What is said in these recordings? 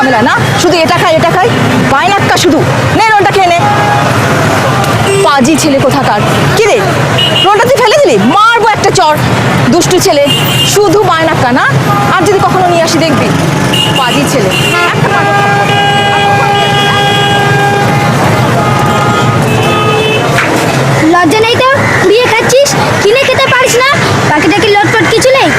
ঝামেলা না, শুধু এটা খাই বাইনাক্কা শুধু। নে রোলটা খেয়ে নে। পাজি ছেলে কোথাকার। কি রে রোলটা তুই ফেলে দিলি? মারবো একটা চর। দুষ্টু ছেলে, শুধু বায়নাক্কা না, আর যদি কখনো নিয়ে আসি দেখবি। পাজি ছেলে, একটা মারবো থাপ্পড়। লজ্জা নেই তো? কুড়িয়ে খাচ্ছিস, কিনে খেতে পারিস না? বাকিটা কি লটপট কিছু নেই?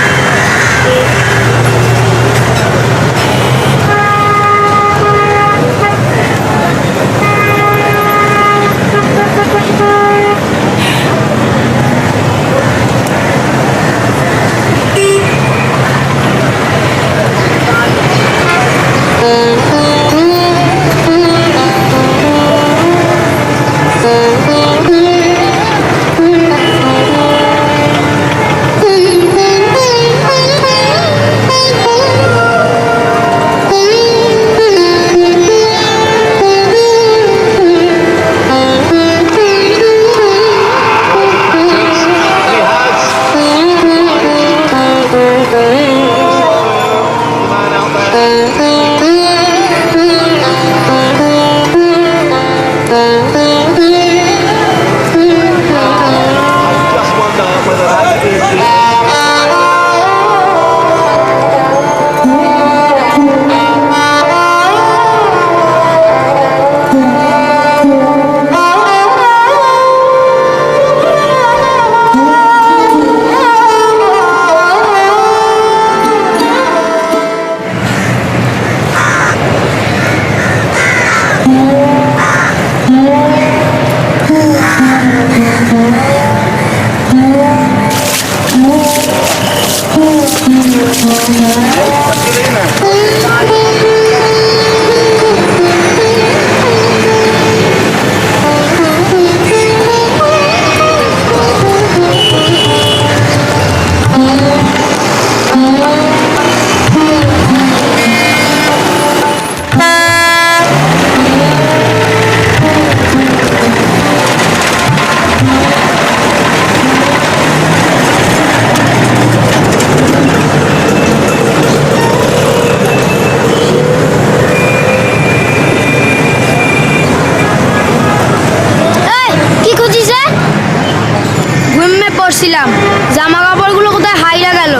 পড়ছিলাম, জামা কাপড়গুলো কোথায় হাইরা গেল?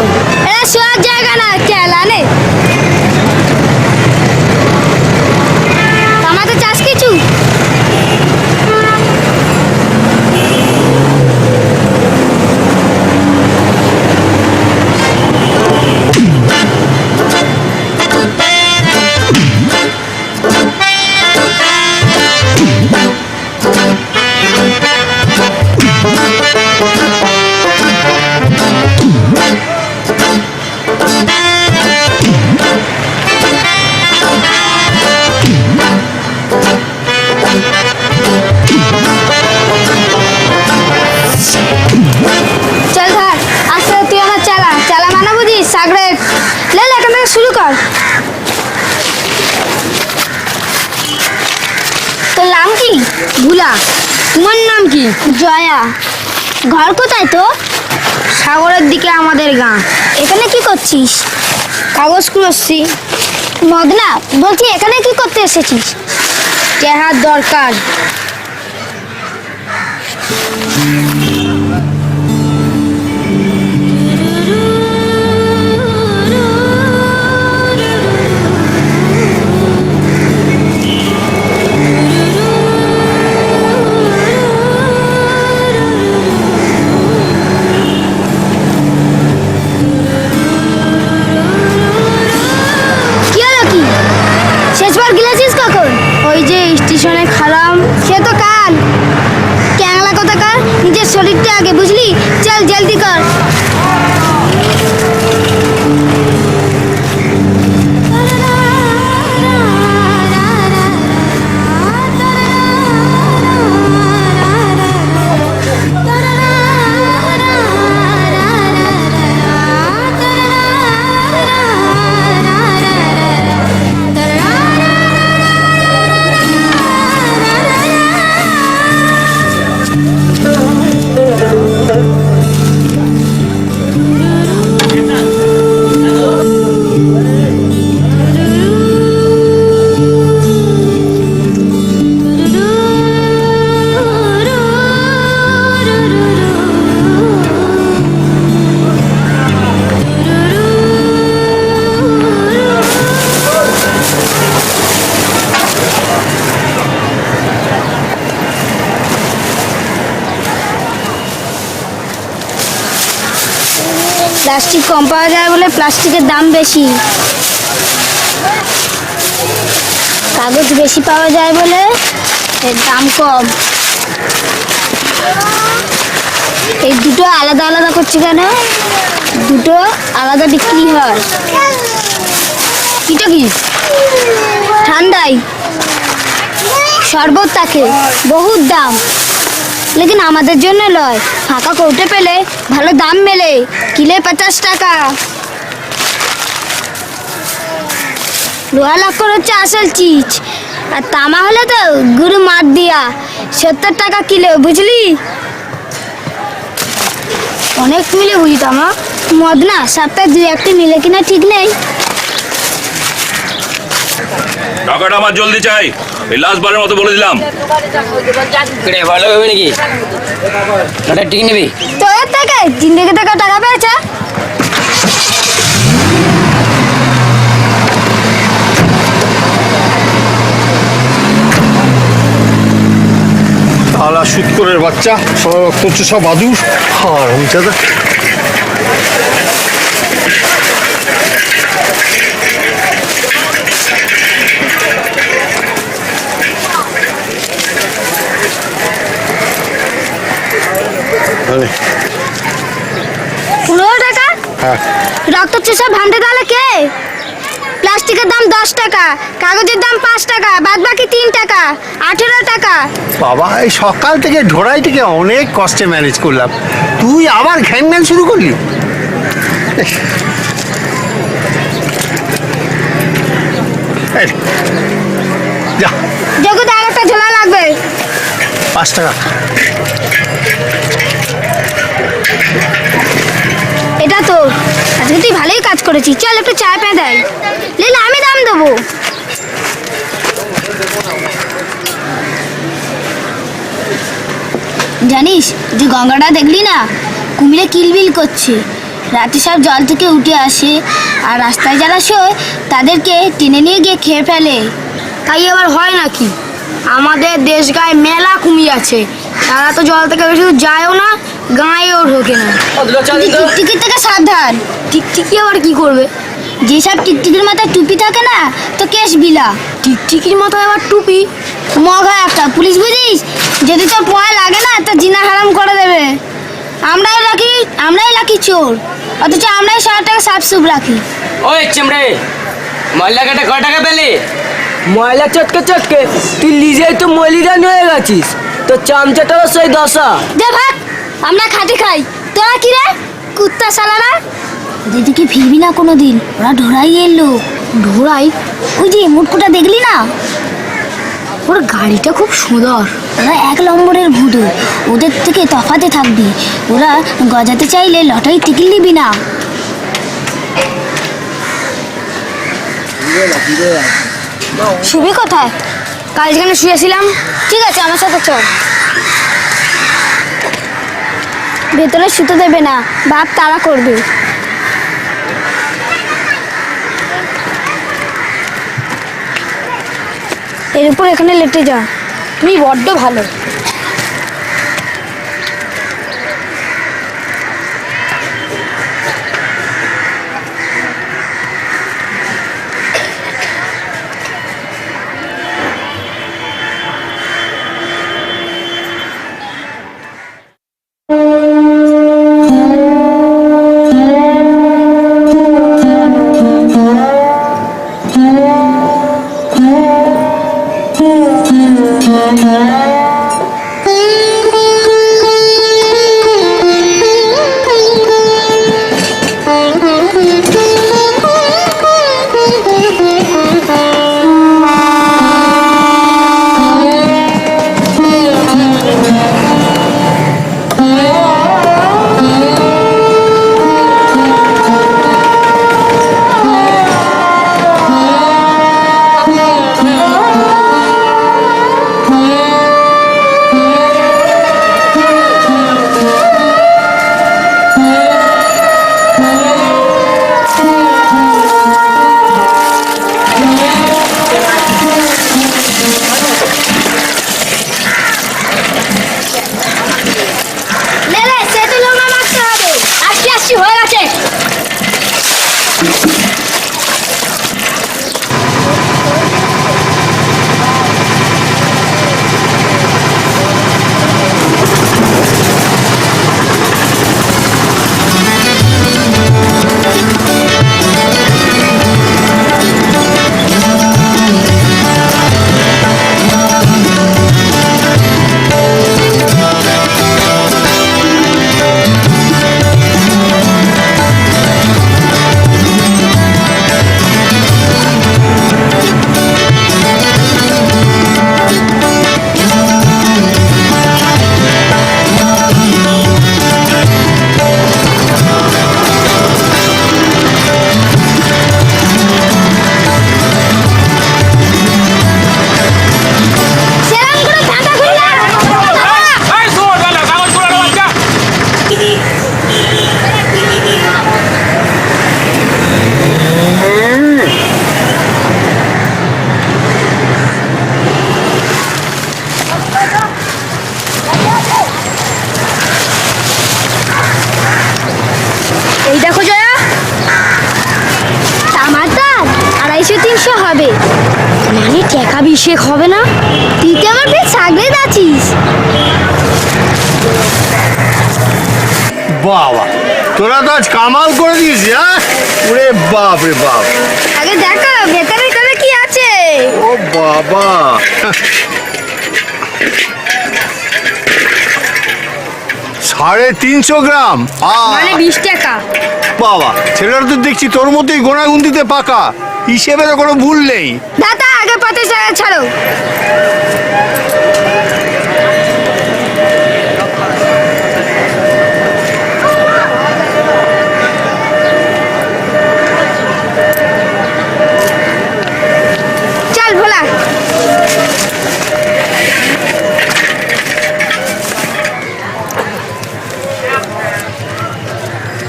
এটা শোয়ার জায়গা না, চেলা নে। আমাকে চাস কিছু? শুরু কর। তোর নাম কি? ভুলা। তোমার নাম কি? জয়া। ঘর কোথায় তো? সাগরের দিকে আমাদের গাঁ। এখানে কি করছিস? কাগজ কুড়োচ্ছি। মদনা, বলছি এখানে কি করতে এসেছিস? চেহার দরকার। স্টেশনে খারাপ, সে তো কাল। ক্যাংলা কোথাকার, নিজের শরীরটা আগে বুঝলি? চল জলদি কর। প্লাস্টিক কম পাওয়া যায় বলে প্লাস্টিকের দাম বেশি, কাগজ বেশি পাওয়া যায় বলে এর দাম কম। এই দুটো আলাদা আলাদা করছে কেন? দুটো আলাদা বিক্রি হয়। এটা কি? ঠান্ডাই শরবত, থাকে বহুত দাম, লেকিন আমাদের জন্য লয়। ফাঁকা কৌটে পেলে ভালো দাম মেলে, কিলে 50 টাকা। লোহা লক্কর হচ্ছে আসল চিজ, আর তামা হলে তো গুরু মার দিয়া 70 টাকা কিলো, বুঝলি? অনেক মিলে বুঝি তামা, মদ না সপ্তাহে 2-1টি মিলে কিনা ঠিক নেই। টাকাটা আমার জলদি চাই, এই লাস্ট বারের মতো বলে দিলাম। ভালো হবে নাকি? ওটা ঠিক নিবি? তোর থেকে জিন্দেগি থেকে টাকা পেয়েছে। আলা সুৎকরের বাচ্চা, সব রক্ত হচ্ছে, সব বাদুর। আর আমি চাঁদা আরে 15 টাকা হ্যাঁ, রক্ত চুষা ভান্ডে তাহলে কে? প্লাস্টিকের দাম 10 টাকা, কাগজের দাম 5 টাকা, বাদ বাকি 3 টাকা, 18 টাকা। বাবা এই সকাল থেকে ঢোড়াই থেকে অনেক কষ্টে ম্যানেজ করলাম, তুই আবার ঘ্যান ঘ্যান শুরু করলি। এই, যা জগতে আর একটা ঝোলা লাগবে। 5 টাকা। এটা তো আজকে তুই ভালোই কাজ করেছিস, চল একটু চা পে দেয়, লেলে আমি দাম দেবো। জানিস যে গঙ্গাটা দেখলি না, কুমিরে কিলবিল করছে, রাতে সব জল থেকে উঠে আসে, আর রাস্তায় যারা শোয় তাদেরকে টেনে নিয়ে গিয়ে খেয়ে ফেলে। তাই আবার হয় নাকি? আমাদের দেশ গায়ে মেলা কুমির আছে, তারা তো জল থেকে বেশি দূর যায়ও না, গাঁয়েও ঢোকে না। টিকটিকির থেকে সাবধান। টিকটিকি আবার কি করবে? যেসব টিকটিকির মাথায় টুপি থাকে না, তো কেস বিলা। টিকটিকির মাথায় আবার টুপি? মগা একটা পুলিশ, বুঝিস? যদি তোর পয় লাগে না, তো জিনা হারাম করে দেবে। আমরাই লাকি চোর, অথচ আমরাই শহরটাকে সাফসুফ রাখি। ওই চেমড়ে, ময়লা কাটা কয় টাকা পেলে? ময়লা চটকে চটকে তুই নিজেই তো মলিদান হয়ে গেছিস, তো চামচাটাও সেই দশা। দে ভাত, আমরা খাটি খাই, তোরা কি রে কুত্তা শালারা? দিদিকে ফিরবি না কোনো দিন, ওরা ঢোড়াই এলো। ঢোড়াই? ওই যে মুটকুটা দেখলি না, ওর গাড়িটা খুব সুন্দর। ওরা 1 নম্বরের ভুদু, ওদের থেকে তফাতে থাকবি। ওরা গজাতে চাইলে লটারি টিকিট নিবি না। শুবি কোথায়? কাল যেখানে শুয়েছিলাম। ঠিক আছে, আমার সাথে চল। ভেতরে শুতে দেবে না, বাপ তাড়া করবে। এর উপর এখানে লেটে যা, তুমি বড্ড ভালো। শেখ হবে না? তুই তো আমার পেট সাগরে যাচ্ছিস। বাবা, তোরা তো আজ কামাল করে দিয়েছিস, হ্যাঁ? ওরে বাপ রে বাপ, আগে দেখো ভেতরে করে কি আছে। ও বাবা, 350 গ্রাম। মানে 20 টাকা। বাবা, ছেলেটা তো দেখছি তোর মতোই গোনাগুন্তিতে পাকা, হিসেবে তো কোনো ভুল নেই। দাদা আগে 50 টাকা ছাড়ো। চল ভোলা।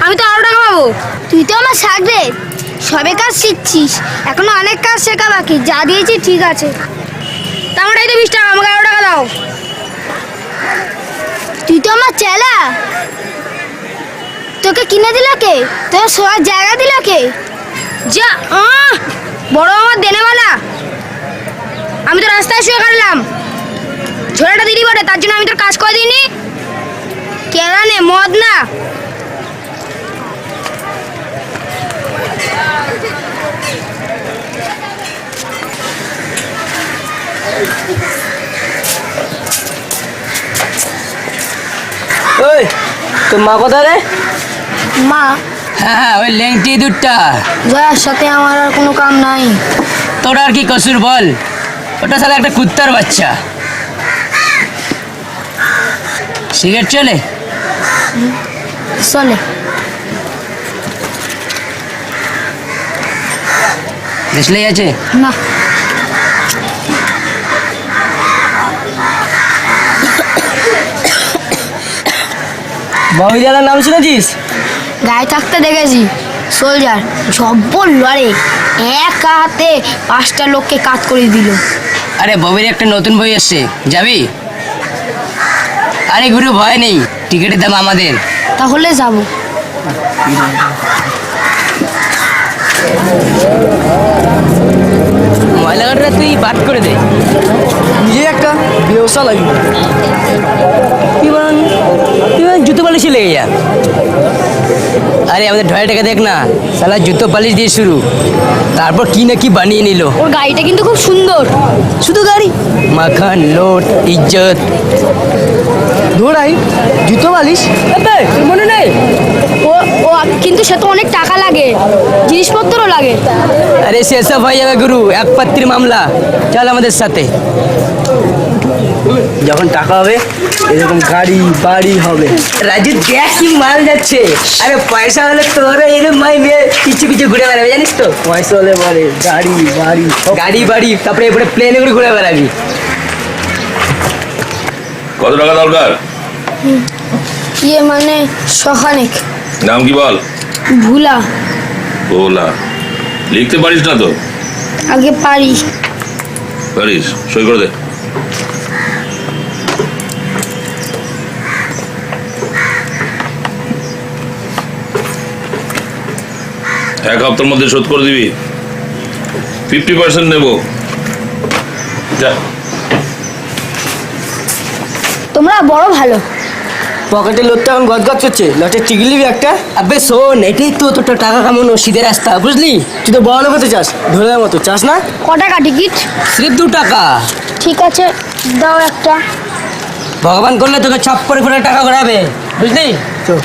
আমি তো আরো টাকা পাবো। তুই তো আমার সাগরে সবে কাজ শিখছিস, এখনো অনেক কাজ শেখা বাকি। যা দিয়েছি ঠিক আছে। তামাটাই তো 20 টাকা, আমাকে আরো টাকা দাও। তুই তো আমার চেলা, তোকে কিনে দিল কে? তোর শোয়ার জায়গা দিল কে? যা বড় আমার দেনেওয়ালা। আমি তো রাস্তায় শুয়ে কাটলাম, ঝোড়াটা দিদি বটে, তার জন্য আমি তোর কাজ করে দিইনি। কেনা নে মদ না। ওই তোর মা কোথায় রে? মা, হ্যাঁ ওই লেংটি দুধটা। জয়ার সাথে আমার আর কোনো কাম নাই। তোর আর কি কসুর বল? ওটা সালা একটা কুত্তার বাচ্চা। সিগারেট চলে? চলে। দেশলাই আছে? না। বাবুজালার নাম শুনেছিস? গায়ে থাকতে দেখেছি, সোলজার জব্বর লড়ে, এক হাতে 5টা লোককে কাজ করে দিল। আরে ববির একটা নতুন বই এসছে, যাবি? আরে গুরু ভয় নেই, টিকিটের দাম আমাদের। তাহলে যাব। ময়লা গাড়িটা তুই বাদ করে দে, নিজে একটা ব্যবসা লাগবে। তুই বরং জুতো পালিশে লেগে যা। আরে আমাদের ঢয়টাকে দেখ না, সালা জুতো পালিশ দিয়ে শুরু, তারপর কি না কি বানিয়ে নিল। ওর গাড়িটা কিন্তু খুব সুন্দর। শুধু গাড়ি, মাখান, লোট, ইজ্জত। ধরাই জুতো বালিশ, মনে নেই? ও ও কিন্তু সে তো অনেক টাকা লাগে, জিনিসপত্রও লাগে। আরে সেসব হয়ে যাবে গুরু, এক পাত্রীর মামলা। চল আমাদের সাথে। যখন টাকা হবে এরকম গাড়ি বাড়ি হবে। রাজু দেখ কি মাল যাচ্ছে। আরে পয়সা হলে তোর এরকম মাই মেয়ে পিছু পিছু ঘুরে বেড়াবে, জানিস তো? পয়সা হলে বলে গাড়ি বাড়ি গাড়ি বাড়ি, তারপরে এরপরে প্লেনে করে ঘুরে বেড়াবি। কত টাকা দরকার? ইয়ে মানে সখানেক। নাম কি বল? ভুলা। ওলা, লিখতে পারিস না তো? আগে পারি। পারিস, সই করে দে। এক হপ্তার মধ্যে শোধ করে দিবি। 50% নেব। যা। তোমরা বড় ভালো। পকেটে লোকটা এখন গদগদ করছে, লটের টিকিট নিবি একটা? আবে শোন, এটাই তো তোর টাকা কামানো সিধে রাস্তা, বুঝলি? তুই তো বড় লোক হতে চাস, ঢোলের মতো চাস না? ক টাকা টিকিট? সির্ফ 2 টাকা। ঠিক আছে, দাও একটা। ভগবান করলে তোকে ছাপ্পর করে টাকা ঘোরাবে, বুঝলি? চল।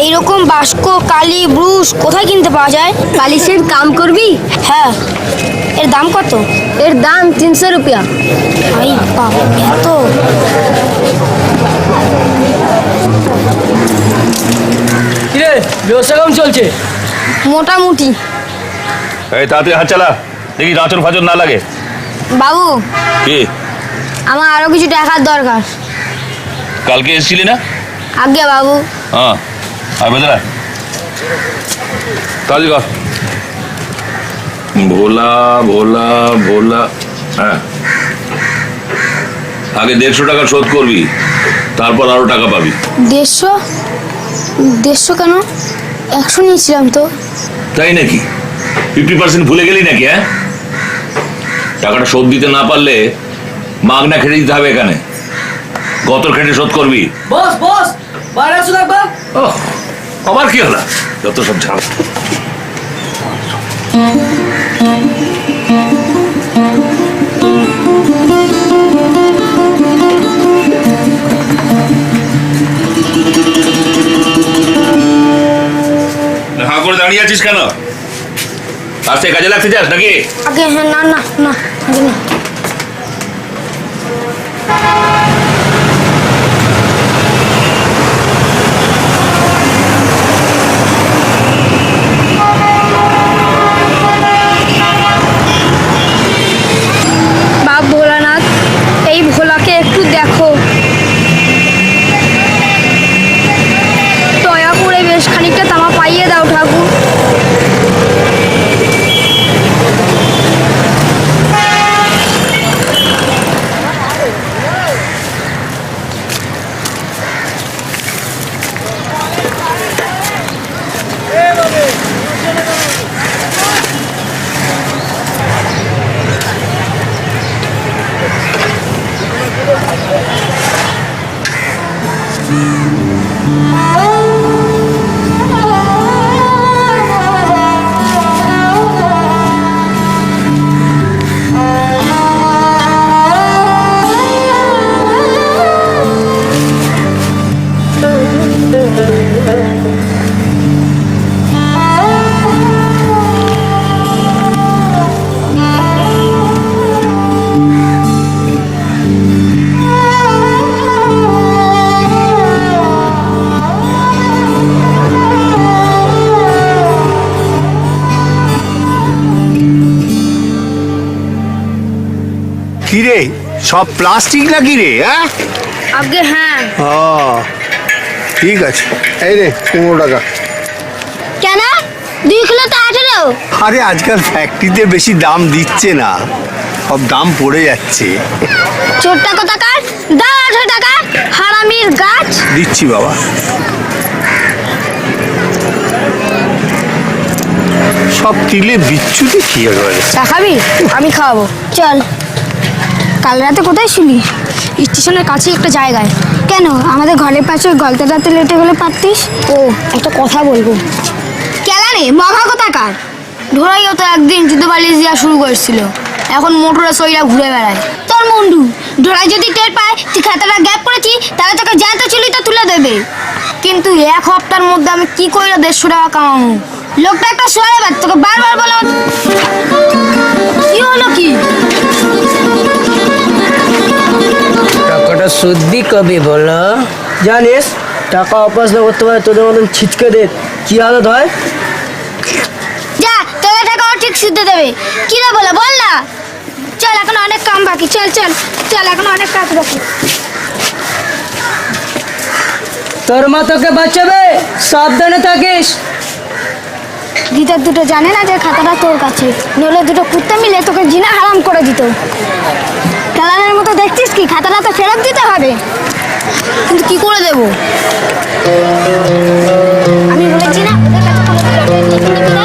এইরকম বাস্ক, কালি, ব্রুশ কোথায় কিনতে পাওয়া যায়? পালিশের কাম করবি? হ্যাঁ। এর দাম কত? এর দাম 300 রুপিয়া। ভাই বাবা, এত! কিরে ব্যবসা কেমন চলছে? মোটামুটি। এই তাড়াতাড়ি হাত চালা, দেখি গাঁচর ফাঁচর না লাগে। বাবু, কি আমার আরো কিছু টাকার দরকার। কালকে এসেছিলি না? আজ্ঞে বাবু। হ্যাঁ, আর বেদরা কাজ কর। ভোলা ভোলা ভোলা, হ্যাঁ আগে 150 টাকা শোধ করবি, তারপর আরো টাকা পাবি। 150? 150 কেন? 100 নিয়েছিলাম তো। তাই নাকি? 50% ভুলে গেলি নাকি? হ্যাঁ, টাকাটা শোধ দিতে না পারলে মাগনা খেটে দিতে হবে এখানে। গতর খেটে শোধ করবি। বস বস, বাইরে আসুন একবার। ওহ, আবার কি হলো? যত সব ঝাল। হাঁ করে দাঁড়িয়ে আছিস কেন? আজকে কাজে লাগতে চাস নাকি? আগে হ্যাঁ, না না না, আগে না। বাপ ভোলানাথ, এই ভোলাকে একটু দেখো, দয়া করে বেশ খানিকটা তামা পাইয়ে দাও ঠাকুর। কি রে, সব প্লাস্টিক নাকি রে? হ্যাঁ, আগে হ্যাঁ। ও ঠিক আছে, এই রে 15 টাকা। কেন 2 কিলো তো 18? আরে আজকাল ফ্যাক্টরিতে বেশি দাম দিচ্ছে না, সব দাম পড়ে যাচ্ছে। চোরটা কোথাকার, দাও 18 টাকা, হারামির গাছ। দিচ্ছি বাবা। সব তিলে বিচ্ছুতে কি একেবারে। চা খাবি? আমি খাওয়াবো, চল। কাল রাতে কোথায় ছিলি? স্টেশনের কাছে একটা জায়গায়। কেন, আমাদের ঘরের পাশে গলতাটাতে লেটে গেলে পারতিস। ও, একটা কথা বলবো। কেলা রে মগা কোথাকার, ঢোড়াইও তো একদিন জুতো বালিশ দেওয়া শুরু করেছিল, এখন মোটরে সইরা ঘুরে বেড়ায়। তোর মুন্ডু, ঢোড়াই যদি টের পায় তুই খাতাটা গ্যাপ করেছি, তাহলে তোকে জ্যান্ত চুলিটা তুলে দেবে। কিন্তু 1 হপ্তার মধ্যে আমি কি করে 150 টাকা কামাবো? লোকটা একটা সরে বাদ, তোকে বারবার বলো। কি হলো কি? টাকাটা শুদ্ধি কবে বলো? জানিস টাকা অপাস না করতে পারে তোদের মতন ছিচকেদের কি হালত হয়? যা, তোদের টাকা ও ঠিক শুদ্ধ দেবে। কি রে বলে বল না। চল, এখন অনেক কাম বাকি, চল চল চল, এখন অনেক কাজ বাকি। তোর মা তোকে বাঁচাবে, সাবধানে থাকিস। গীতার দুটো জানে না যে খাতাটা তোর কাছে, নইলে দুটো কুত্তে মিলে তোকে জিনা হারাম করে দিত। খেলানের মতো দেখছিস কি, খাতাটা তো ফেরত দিতে হবে। কিন্তু কি করে দেব? আমি বলেছি না ওদের কাছে কোনো কিছু লিখে দিবি না।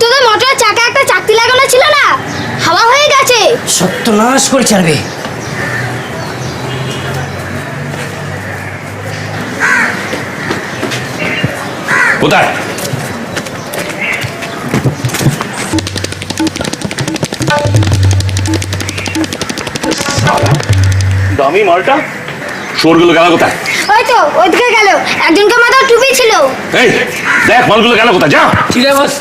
তোদের মোটরের চাকা একটা চাকতি লাগানো ছিল না, হাওয়া হয়ে গেছে। সত্যনাশ করে ছাড়বে। কোথায়? দামি মালটা চোরগুলো গেল কোথায়? ওই তো ওইদিকে গেল, একজনকে মাথায় টুপি ছিল। এই দেখ মালগুলো গেল কোথায়, যা। ঠিক আছে বস।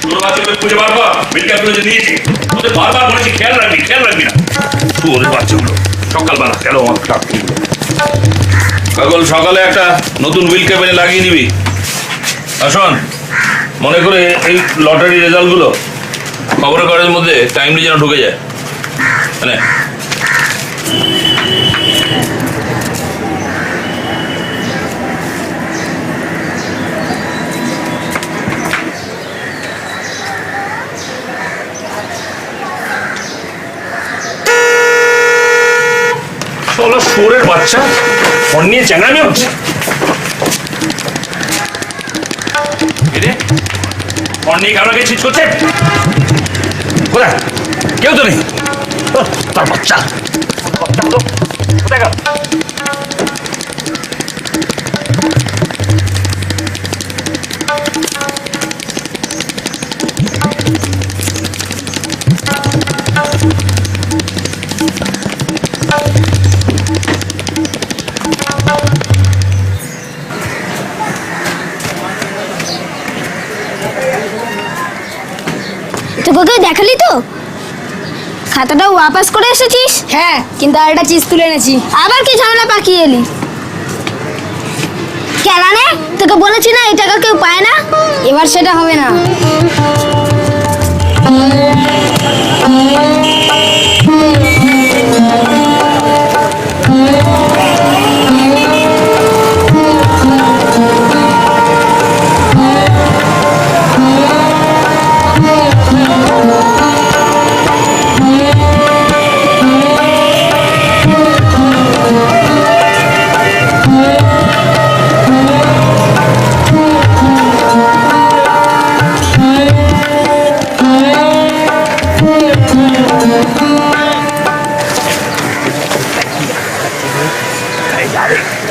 তোর বাচ্চাগুলো খুঁজে বার কর, বিজ্ঞাপন যে দিয়েছি ওদের বারবার বলেছি খেয়াল রাখবি না। ওদের বাচ্চাগুলো সকালবেলা গেল আমার টাকগুলো। কাগল সকালে একটা নতুন হুইল ক্যাবিনে লাগিয়ে দিবি। আর শোন, মনে করে এই লটারি রেজাল্টগুলো খবরের কাগজের মধ্যে টাইমলি যেন ঢুকে যায়। মানে শুয়োরের বাচ্চা ফোন নিয়ে চ্যাংড়ামি হচ্ছে। ফোন নিয়ে কারোকে চিজ করছে কোথায়? কেউ তো নেই। তার বাচ্চা কোথায় গেল? তোকে কেউ দেখালি তো? খাতাটা ওয়াপাস করে এসেছিস? হ্যাঁ, কিন্তু আর একটা চিজ তুলে এনেছি। আবার কি ঝামেলা পাকিয়ে এলি? কেলানে, তোকে বলেছি না এই টাকা কেউ পায় না। এবার সেটা হবে না।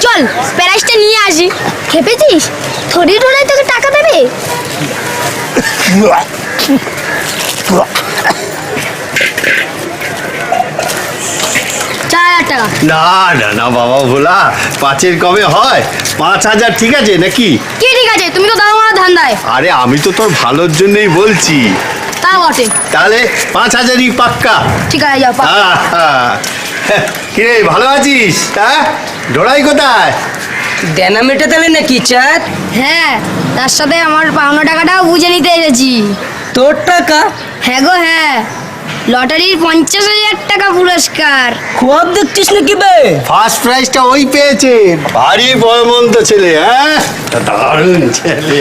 চল প্রাইসটা নিয়ে আসি। খেপেছিস? থরি টোরাই তোকে টাকা দেবে? 4,000 টাকা। না না না বাবা ভোলা, 5-এর কমে হয়? 5,000 ঠিক আছে নাকি? কি ঠিক আছে? তুমি তো দাঁড়ানো ধান্দায়। আরে আমি তো তোর ভালোর জন্যই বলছি। তা বটে। তাহলে 5,000ই পাক্কা। ঠিক আছে, যাও। কিরে ভালো আছিস? হ্যাঁ, ঢোড়াই কোথায়? দেনা মেটাতে হবে নাকি চাঁদ? হ্যাঁ, তার সাথে আমার পাওনা টাকাটাও বুঝে নিতে এসেছি। তোর টাকা? হ্যাঁ গো হ্যাঁ, লটারির 50,000 টাকা পুরস্কার। খুব দেখছিস নাকি বে? ফার্স্ট প্রাইজটা ওই পেয়েছে। ভারী বয়মন্ত ছেলে। হ্যাঁ, তা দারুণ ছেলে।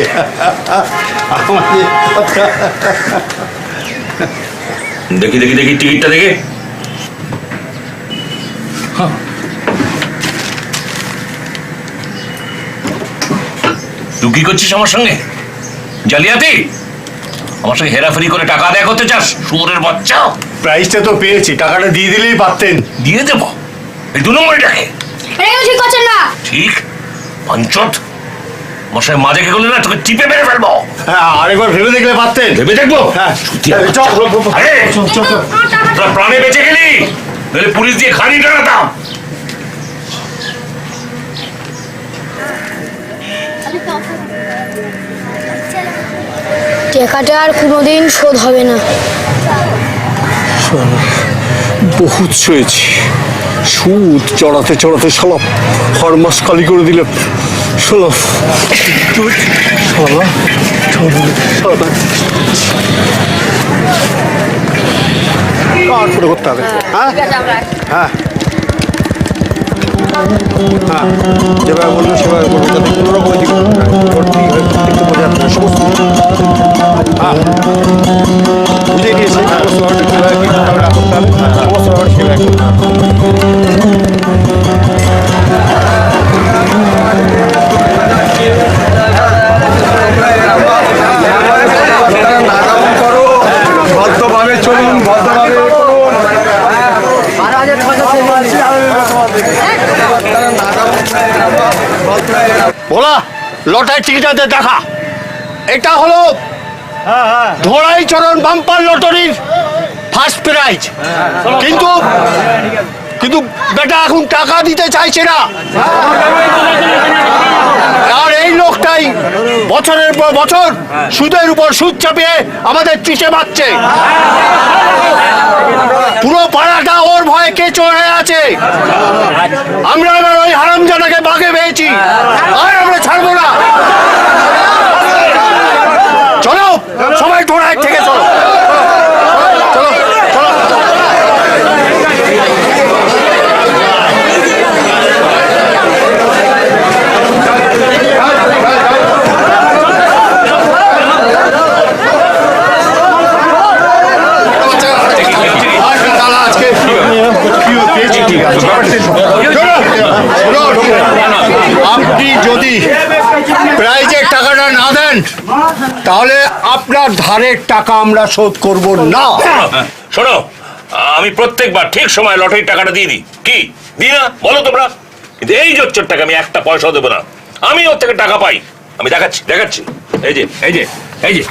আমাদের দেখি টিকিটটা দেখে। তুই কি করছিস আমার সঙ্গে? জালিয়াতি? আমার সঙ্গে হেরাফেরি করে টাকা আদায় করতে চাস? শুয়োরের বাচ্চা! প্রাইজটা তো পেয়েছি, টাকাটা দিয়ে দিলেই পারতেন। দিয়ে দেবো? এই 2 নম্বরটাকে এটা ঠিক করছেন না। ঠিক পঞ্চত মশাই মা দেখে করলে না, তোকে টিপে মেরে ফেলবো। হ্যাঁ, আরেকবার ভেবে দেখলে পারতেন। ভেবে দেখবো? হ্যাঁ, সত্যি চল, চল, চল। আরে, তোরা প্রাণে বেঁচে গেলি, নাহলে পুলিশ দিয়ে খানি টানাতাম। টাকাটা আর কোনোদিন শোধ হবে না। বহুত সয়েছি, সুদ চড়াতে চড়াতে শালা হরমাস খালি করে দিলে। শালা শালা শালা কার করে করতে হবে? হ্যাঁ হ্যাঁ হ্যাঁ, যেভাবে বললো সেভাবে বলবো, যাতে কোনো রকমের দিকে একটু বোঝা যাচ্ছে না সমস্ত। হ্যাঁ, বুঝে নিয়েছে সমস্ত ব্যাপারটা কীভাবে কী করতে হবে না করতে হবে, সমস্ত ব্যাপার সেভাবে করতে হবে। ভদ্রভাবে চলুন, ভদ্রভাবে করুন। বলা লটারি টিকিটাতে দেখা, এটা হলো ধোড়াই চরণ বাম্পার লটারির ফার্স্ট প্রাইজ। কিন্তু কিন্তু বেটা এখন টাকা দিতে চাইছে না, আর এই লোকটাই বছরের পর বছর সুদের উপর সুদ চাপিয়ে আমাদের পিঠে মারছে। পুরো পাড়াটা ওর ভয়ে কেঁচো হয়ে আছে। আমরা এবার ওই হারামজাদাকে বাগে পেয়েছি, আর আমরা ছাড়বো না। চলো সবাই ধোড়ায় থেকে চলো, চলো চলো। আপনি যদি প্রাইজের টাকাটা না দেন তাহলে আপনার ধারের টাকা আমরা শোধ করব না। শোনো, আমি প্রত্যেকবার ঠিক সময় লটারির টাকাটা দিয়ে দিই। কি দিই না বলো তোমরা? কিন্তু এই জোচ্চরটাকে আমি একটা পয়সাও দেবো না। আমি ওর থেকে টাকা পাই, আমি দেখাচ্ছি দেখাচ্ছি। এই যে এই যে এই যে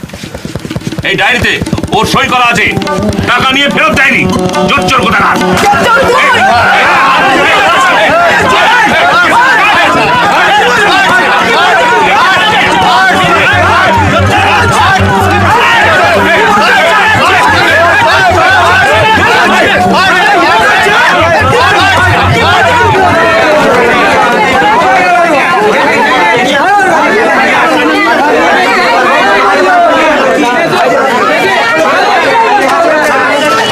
এই ডায়েরিতে ওর সই করা আছে, টাকা নিয়ে ফেরত দেয়নি। জোচ্চর কোথাকার!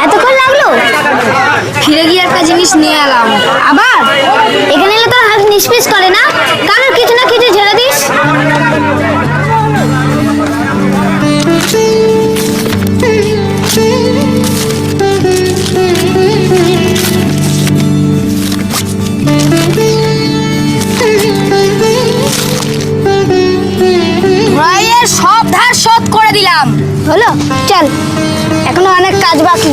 এতক্ষণ লাগলো? ফিরে গিয়ে একটা জিনিস নিয়ে এলাম। আবার এখানে এলে তোর হাত নিষ্পিস করে না? কারোর কিছু না কিছু ঝেড়ে দিস। ভাইয়ের সব ধার শোধ করে দিলাম। হলো, চল, এখনো অনেক কাজ বাকি।